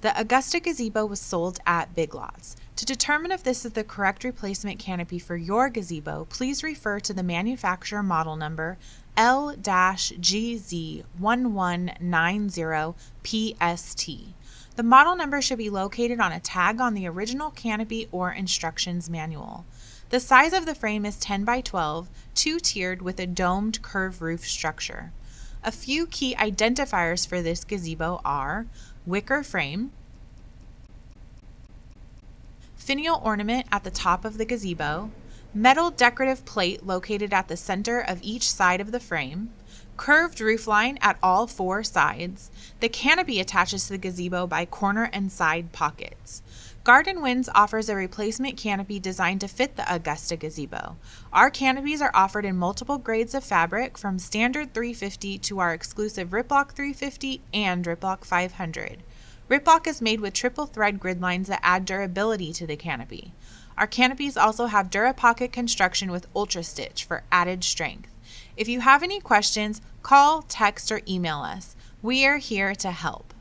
The Augusta Gazebo was sold at Big Lots. To determine if this is the correct replacement canopy for your gazebo, please refer to the manufacturer model number L-GZ1190PST. The model number should be located on a tag on the original canopy or instructions manual. The size of the frame is 10 by 12, two-tiered with a domed curved roof structure. A few key identifiers for this gazebo are wicker frame, finial ornament at the top of the gazebo, metal decorative plate located at the center of each side of the frame, curved roofline at all four sides. The canopy attaches to the gazebo by corner and side pockets. Garden Winds offers a replacement canopy designed to fit the Augusta Gazebo. Our canopies are offered in multiple grades of fabric, from standard 350 to our exclusive Riplock 350 and Riplock 500. Riplock is made with triple thread grid lines that add durability to the canopy. Our canopies also have DuraPocket construction with Ultra Stitch for added strength. If you have any questions, call, text, or email us. We are here to help.